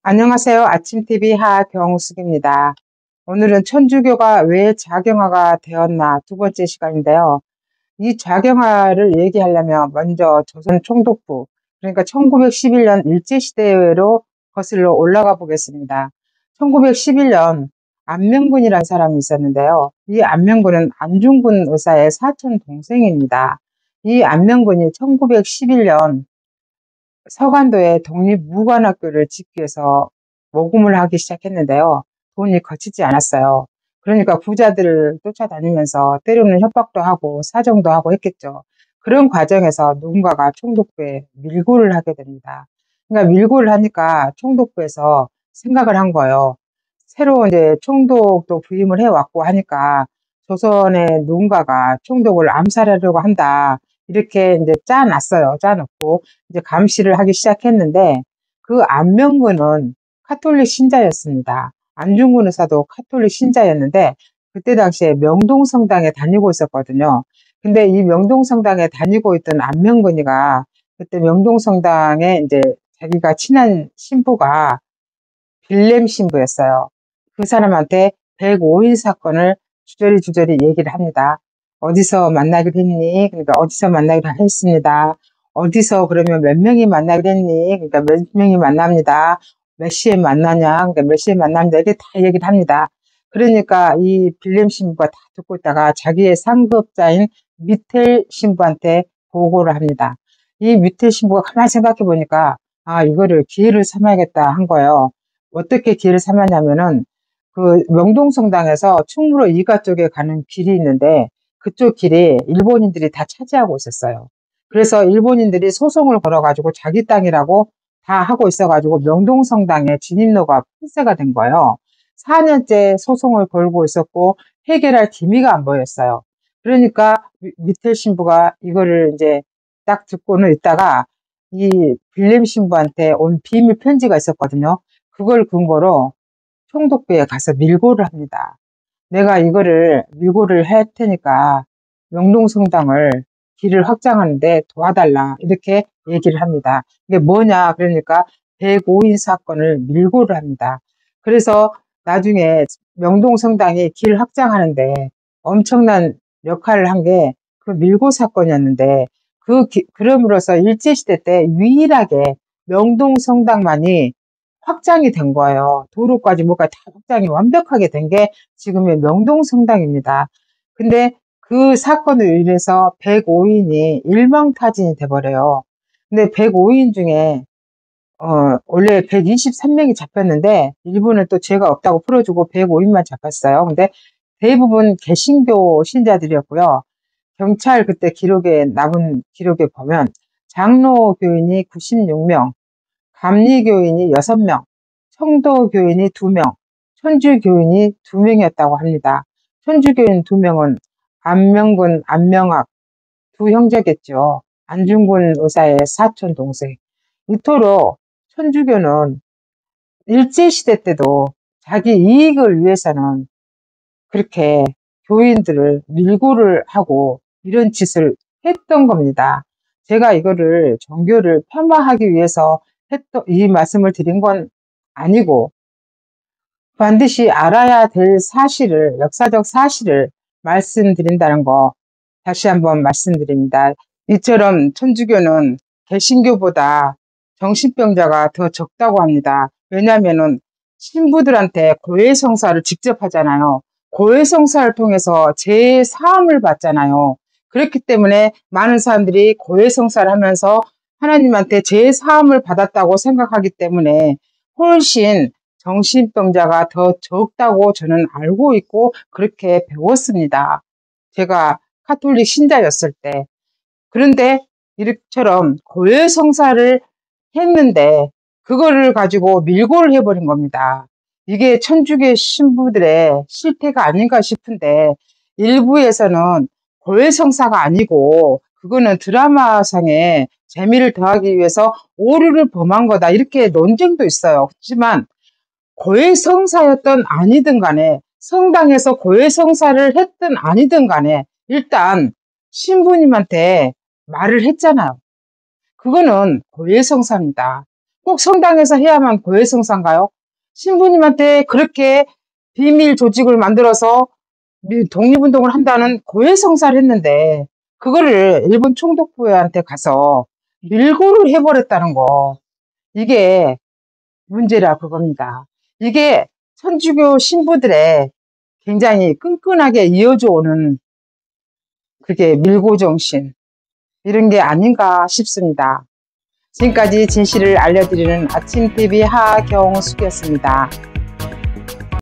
안녕하세요. 아침TV 하경숙입니다. 오늘은 천주교가 왜 좌경화가 되었나 두 번째 시간인데요. 이 좌경화를 얘기하려면 먼저 조선 총독부, 그러니까 1911년 일제시대로 거슬러 올라가 보겠습니다. 1911년 안명근이라는 사람이 있었는데요. 이 안명근은 안중근 의사의 사촌 동생입니다. 이 안명근이 1911년 서간도에 독립무관학교를 짓기 위해서 모금을 하기 시작했는데요. 돈이 거치지 않았어요. 그러니까 부자들을 쫓아다니면서 때로는 협박도 하고 사정도 하고 했겠죠. 그런 과정에서 누군가가 총독부에 밀고를 하게 됩니다. 그러니까 밀고를 하니까 총독부에서 생각을 한 거예요. 새로 이제 총독도 부임을 해왔고 하니까 조선의 누군가가 총독을 암살하려고 한다. 이렇게 이제 짜놨어요. 짜놓고 이제 감시를 하기 시작했는데 그 안명근은 카톨릭 신자였습니다. 안중근 의사도 카톨릭 신자였는데 그때 당시에 명동성당에 다니고 있었거든요. 근데 이 명동성당에 다니고 있던 안명근이가 그때 명동성당에 이제 자기가 친한 신부가 빌렘 신부였어요. 그 사람한테 105일 사건을 주저리 얘기를 합니다. 어디서 만나기로 했니? 그러니까 어디서 만나기로 했습니다. 어디서 그러면 몇 명이 만나기로 했니? 그러니까 몇 명이 만납니다. 몇 시에 만나냐? 그러니까 몇 시에 만납니다. 이렇게 다 얘기를 합니다. 그러니까 이 빌렘 신부가 다 듣고 있다가 자기의 상급자인 미텔 신부한테 보고를 합니다. 이 미텔 신부가 가만히 생각해 보니까 아, 이거를 기회를 삼아야겠다 한 거예요. 어떻게 기회를 삼았냐면은 그 명동성당에서 충무로 이가 쪽에 가는 길이 있는데 그쪽 길이 일본인들이 다 차지하고 있었어요. 그래서 일본인들이 소송을 걸어가지고 자기 땅이라고 다 하고 있어가지고 명동성당에 진입로가 폐쇄가 된 거예요. 4년째 소송을 걸고 있었고 해결할 기미가 안 보였어요. 그러니까 미텔 신부가 이거를 이제 딱 듣고는 있다가 이 빌렘 신부한테 온 비밀 편지가 있었거든요. 그걸 근거로 총독부에 가서 밀고를 합니다. 내가 이거를 밀고를 할 테니까 명동성당을 길을 확장하는데 도와달라 이렇게 얘기를 합니다. 이게 뭐냐 그러니까 105인 사건을 밀고를 합니다. 그래서 나중에 명동성당이 길 확장하는데 엄청난 역할을 한 게 그 밀고 사건이었는데 그럼으로써 일제시대 때 유일하게 명동성당만이 확장이 된 거예요. 도로까지 뭐가 다 확장이 완벽하게 된 게 지금의 명동성당입니다. 근데 그 사건으로 인해서 105인이 일망타진이 돼버려요. 근데 105인 중에 원래 123명이 잡혔는데 일부는 또 죄가 없다고 풀어주고 105인만 잡혔어요. 근데 대부분 개신교 신자들이었고요. 경찰 그때 기록에 남은 기록에 보면 장로 교인이 96명, 감리 교인이 6명, 청도 교인이 2명, 천주 교인이 2명이었다고 합니다. 천주 교인 2명은 안명근, 안명학 두 형제겠죠. 안중근 의사의 사촌 동생. 이토록 천주교는 일제시대 때도 자기 이익을 위해서는 그렇게 교인들을 밀고를 하고 이런 짓을 했던 겁니다. 제가 이거를 종교를 폄하하기 위해서 이 말씀을 드린 건 아니고 반드시 알아야 될 사실을, 역사적 사실을 말씀드린다는 거 다시 한번 말씀드립니다. 이처럼 천주교는 개신교보다 정신병자가 더 적다고 합니다. 왜냐하면은 신부들한테 고해성사를 직접 하잖아요. 고해성사를 통해서 죄의 사함을 받잖아요. 그렇기 때문에 많은 사람들이 고해성사를 하면서 하나님한테 죄의 사함을 받았다고 생각하기 때문에 훨씬 정신병자가 더 적다고 저는 알고 있고 그렇게 배웠습니다. 제가 카톨릭 신자였을 때. 그런데 이처럼 고해성사를 했는데 그거를 가지고 밀고를 해버린 겁니다. 이게 천주교 신부들의 실태가 아닌가 싶은데 일부에서는 고해성사가 아니고 그거는 드라마상에 재미를 더하기 위해서 오류를 범한 거다 이렇게 논쟁도 있어요. 하지만 고해성사였든 아니든 간에 성당에서 고해성사를 했든 아니든 간에 일단 신부님한테 말을 했잖아요. 그거는 고해성사입니다. 꼭 성당에서 해야만 고해성사인가요? 신부님한테 그렇게 비밀 조직을 만들어서 독립운동을 한다는 고해성사를 했는데 그거를 일본 총독부한테 가서 밀고를 해버렸다는 거. 이게 문제라 그겁니다. 이게 천주교 신부들의 굉장히 끈끈하게 이어져 오는 그게 밀고정신 이런 게 아닌가 싶습니다. 지금까지 진실을 알려드리는 아침TV 하경숙이었습니다.